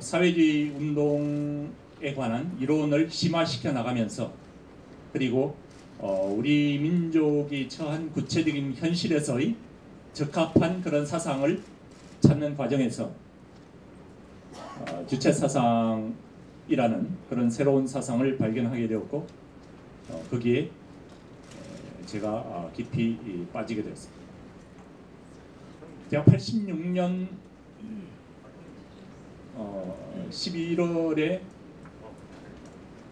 사회주의 운동에 관한 이론을 심화시켜 나가면서 그리고 우리 민족이 처한 구체적인 현실에서의 적합한 그런 사상을 찾는 과정에서 주체 사상이라는 그런 새로운 사상을 발견하게 되었고 거기에 제가 깊이 빠지게 되었습니다. 제가 86년 11월에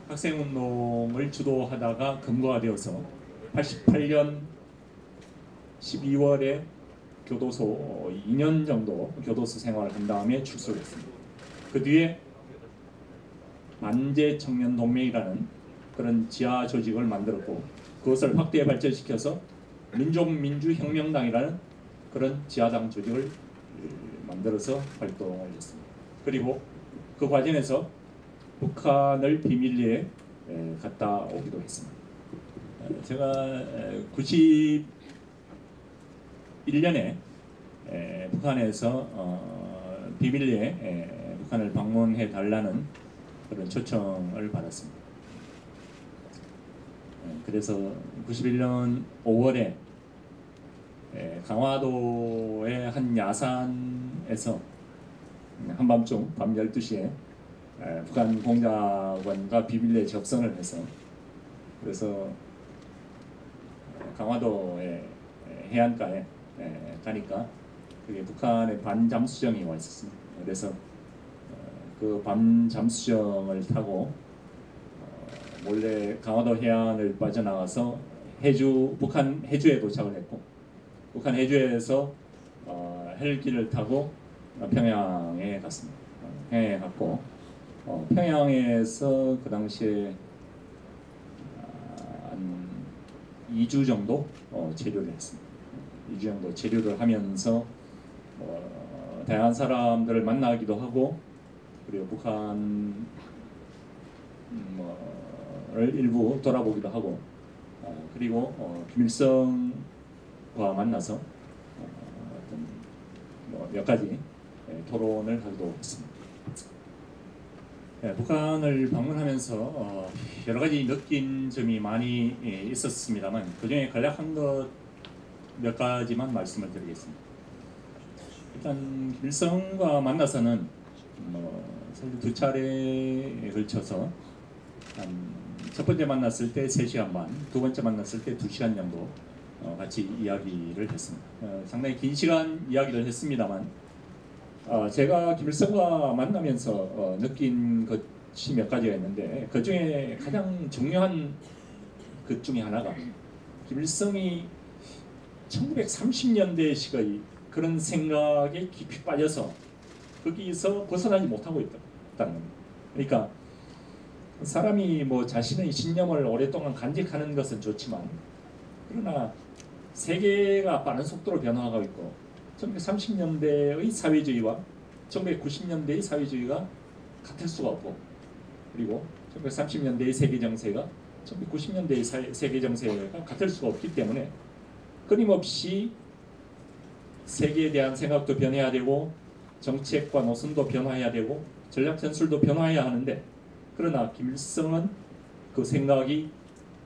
학생운동을 주도하다가 금거가 되어서 88년 12월에 교도소 2년 정도 교도소 생활을 한 다음에 출소했습니다. 그 뒤에 만재청년동맹이라는 그런 지하 조직을 만들었고 그것을 확대 발전시켜서 민족민주혁명당이라는 그런 지하당 조직을 만들어서 활동을 했습니다. 그리고 그 과정에서 북한을 비밀리에 갔다 오기도 했습니다. 제가 91년에 북한에서 비밀리에 북한을 방문해 달라는 그런 초청을 받았습니다. 그래서 91년 5월에 강화도의 한 야산에서 한밤중 밤 12시에 북한 공작원과 비밀리에 접선을 해서 그래서 강화도의 해안가에 가니까 그게 북한의 반잠수정이 와 있었습니다. 그래서 그 반잠수정을 타고 몰래 강화도 해안을 빠져나가서 북한 해주에 도착을 했고 북한 해주에서 헬기를 타고 평양에 갔습니다. 평양에 갔고 평양에서 그 당시에 한 2주 정도 체류를 했습니다. 2주 정도 체류를 하면서 다양한 사람들을 만나기도 하고 그리고 북한을 일부 돌아보기도 하고 그리고 김일성과 만나서 몇 가지 토론을 하기도 했습니다. 북한을 방문하면서 여러 가지 느낀 점이 많이 있었습니다만 그 중에 간략한 것 몇 가지만 말씀을 드리겠습니다. 일단 김일성과 만나서는 사실 두 차례에 걸쳐서 첫 번째 만났을 때 3시간 반, 두 번째 만났을 때 2시간 정도 같이 이야기를 했습니다. 상당히 긴 시간 이야기를 했습니다만 제가 김일성과 만나면서 느낀 것이 몇 가지가 있는데 그 중에 가장 중요한 것 중에 하나가 김일성이 1930년대 시의 그런 생각에 깊이 빠져서 거기서 벗어나지 못하고 있다는 겁니다. 그러니까 사람이 자신의 신념을 오랫동안 간직하는 것은 좋지만 그러나 세계가 빠른 속도로 변화하고 있고 1930년대의 사회주의와 1990년대의 사회주의가 같을 수가 없고 그리고 1930년대의 세계 정세가 1990년대의 세계 정세가 같을 수가 없기 때문에 끊임없이 세계에 대한 생각도 변해야 되고 정책과 노선도 변화해야 되고 전략 전술도 변화해야 하는데 그러나 김일성은 그 생각이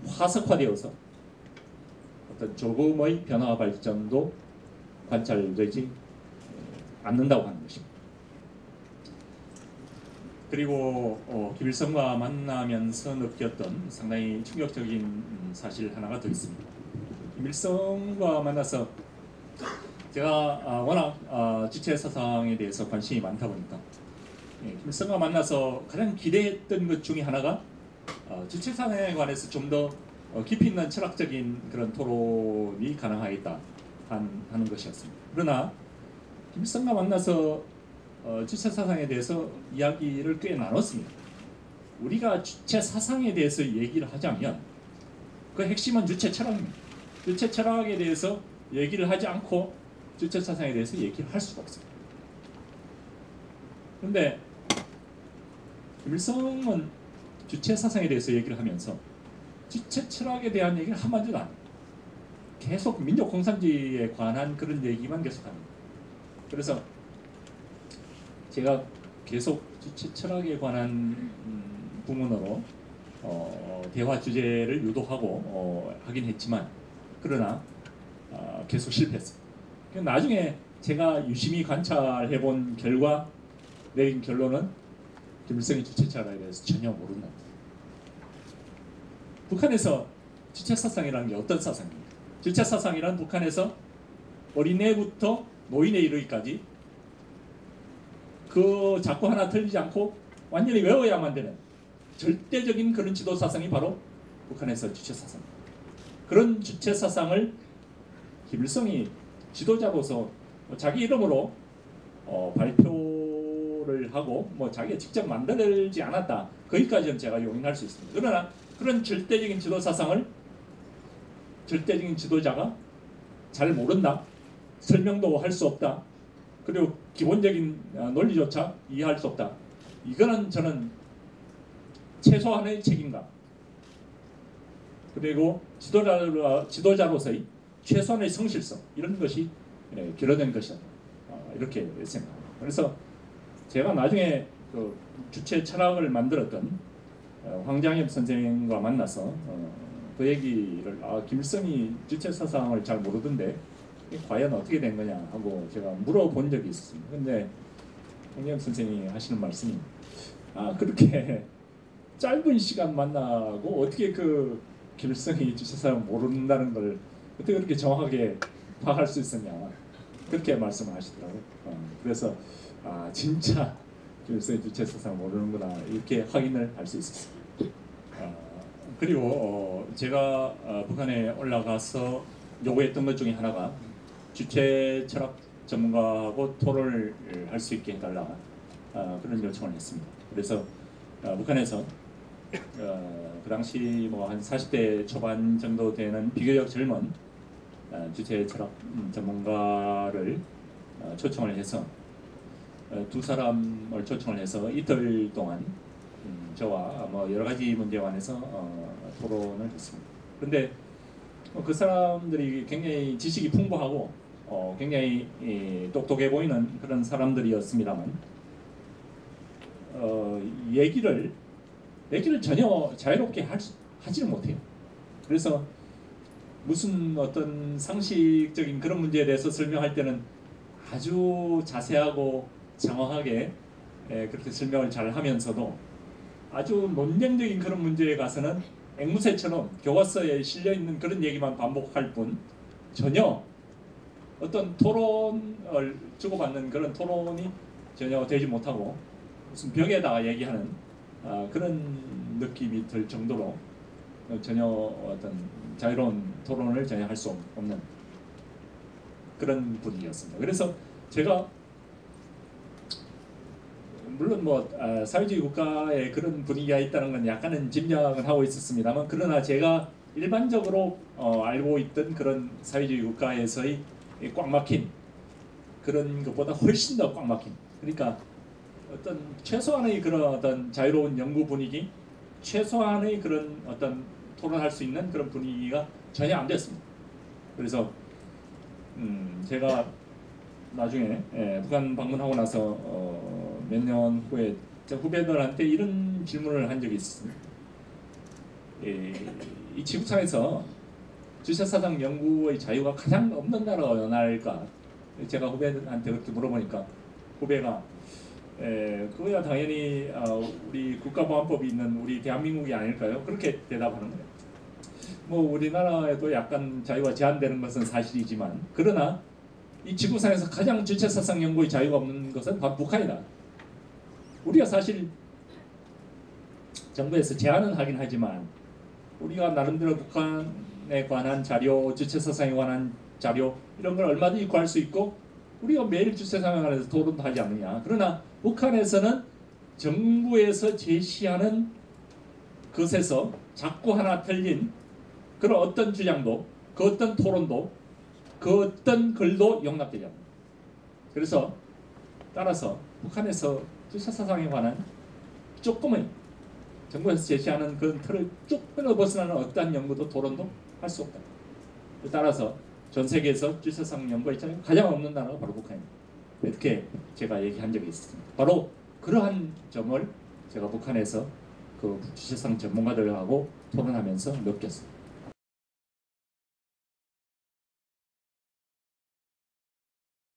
화석화되어서 어떤 조금의 변화 발전도 관찰되지 않는다고 하는 것입니다. 그리고 김일성과 만나면서 느꼈던 상당히 충격적인 사실 하나가 더 있습니다. 김일성과 만나서 제가 워낙 주체 사상에 대해서 관심이 많다 보니까 김일성과 만나서 가장 기대했던 것 중에 하나가 주체 사상에 관해서 좀 더 깊이 있는 철학적인 그런 토론이 가능하겠다 하는 것이었습니다. 그러나 김일성과 만나서 주체 사상에 대해서 이야기를 꽤 나눴습니다. 우리가 주체 사상에 대해서 얘기를 하자면 그 핵심은 주체 철학입니다. 주체 철학에 대해서 얘기를 하지 않고 주체 사상에 대해서 얘기를 할 수가 없습니다. 그런데 김일성은 주체 사상에 대해서 얘기를 하면서 주체 철학에 대한 얘기를 한마디도 안 해요. 계속 민족 공산주의에 관한 그런 얘기만 계속합니다. 그래서 제가 계속 주체 철학에 관한 부문으로 대화 주제를 유도하고 하긴 했지만 그러나 계속 실패했습니다. 나중에 제가 유심히 관찰해 본 결과 내린 결론은 김일성이 주체 철학에 대해서 전혀 모른다. 북한에서 주체 사상이라는 게 어떤 사상입니까? 주체 사상이란 북한에서 어린애부터 노인에 이르기까지 그 자꾸 하나 틀리지 않고 완전히 외워야만 되는 절대적인 그런 지도 사상이 바로 북한에서 주체 사상입니다. 그런 주체 사상을 김일성이 지도자로서 자기 이름으로 발표를 하고 자기가 직접 만들지 않았다. 거기까지는 제가 용인할 수 있습니다. 그러나 그런 절대적인 지도 사상을 절대적인 지도자가 잘 모른다. 설명도 할 수 없다. 그리고 기본적인 논리조차 이해할 수 없다. 이거는 저는 최소한의 책임감 그리고 지도자로서의 최소한의 성실성 이런 것이 결여된 것이다. 이렇게 생각합니다. 그래서 제가 나중에 그 주체 철학을 만들었던 황장엽 선생님과 만나서 그 얘기를 김일성이 주체 사상을 잘 모르던데 과연 어떻게 된 거냐 하고 제가 물어본 적이 있었습니다. 근데 황장엽 선생님이 하시는 말씀이 그렇게 짧은 시간 만나고 어떻게 그 김일성이 주체 사상 모른다는 걸 어떻게 그렇게 정확하게 파악할 수 있었냐 그렇게 말씀을 하시더라고요. 그래서 진짜 김일성이 주체 사상 모르는구나 이렇게 확인을 할 수 있었습니다. 그리고 제가 북한에 올라가서 요구했던 것 중에 하나가 주체 철학 전문가하고 토론을 할 수 있게 해달라 그런 요청을 했습니다. 그래서 북한에서 그 당시 한 40대 초반 정도 되는 비교적 젊은 주체 철학 전문가를 초청을 해서 두 사람을 초청을 해서 이틀 동안 저와 여러 가지 문제에 관해서 토론을 했습니다. 그런데 그 사람들이 굉장히 지식이 풍부하고 굉장히 똑똑해 보이는 그런 사람들이었습니다만 얘기를 전혀 자유롭게 하지를 못해요. 그래서 무슨 어떤 상식적인 그런 문제에 대해서 설명할 때는 아주 자세하고 정확하게 그렇게 설명을 잘 하면서도 아주 논쟁적인 그런 문제에 가서는 앵무새처럼 교과서에 실려있는 그런 얘기만 반복할 뿐 전혀 어떤 토론을 주고받는 그런 토론이 전혀 되지 못하고 무슨 벽에다가 얘기하는 그런 느낌이 들 정도로 전혀 어떤 자유로운 토론을 전혀 할 수 없는 그런 분위기였습니다. 그래서 제가 물론 사회주의 국가에 그런 분위기가 있다는 건 약간은 짐작은 하고 있었습니다만 그러나 제가 일반적으로 알고 있던 그런 사회주의 국가에서의 꽉 막힌 그런 것보다 훨씬 더 꽉 막힌 그러니까 어떤 최소한의 그런 어떤 자유로운 연구 분위기 최소한의 그런 어떤 토론할 수 있는 그런 분위기가 전혀 안 됐습니다. 그래서 제가 나중에 북한 방문하고 나서 몇 년 후에 후배들한테 이런 질문을 한 적이 있습니다. 이 지구상에서 주체사상 연구의 자유가 가장 없는 나라가 어느 나라일까? 제가 후배한테 그렇게 물어보니까 후배가 그거야 당연히 우리 국가보안법이 있는 우리 대한민국이 아닐까요? 그렇게 대답하는 거예요. 우리나라에도 약간 자유가 제한되는 것은 사실이지만 그러나 이 지구상에서 가장 주체사상 연구의 자유가 없는 것은 바로 북한이다. 우리가 사실 정부에서 제한은 하긴 하지만 우리가 나름대로 북한에 관한 자료, 주체사상에 관한 자료 이런 걸 얼마든지 구할 수 있고 우리가 매일 주체사상에 관해서 토론도 하지 않느냐. 그러나 북한에서는 정부에서 제시하는 것에서 자꾸 하나 틀린 그런 어떤 주장도 그 어떤 토론도 그 어떤 글도 용납되지 않습니다. 그래서 따라서 북한에서 주체사상에 관한 조금의 정부에서 제시하는 그 틀을 조금이라도 벗어나는 어떠한 연구도 토론도 할 수 없다. 따라서 전 세계에서 주체사상 연구가 있잖아요. 가장 없는 나라가 바로 북한입니다. 이렇게 제가 얘기한 적이 있습니다. 바로 그러한 점을 제가 북한에서 그 주체성 전문가들하고 토론하면서 느꼈습니다.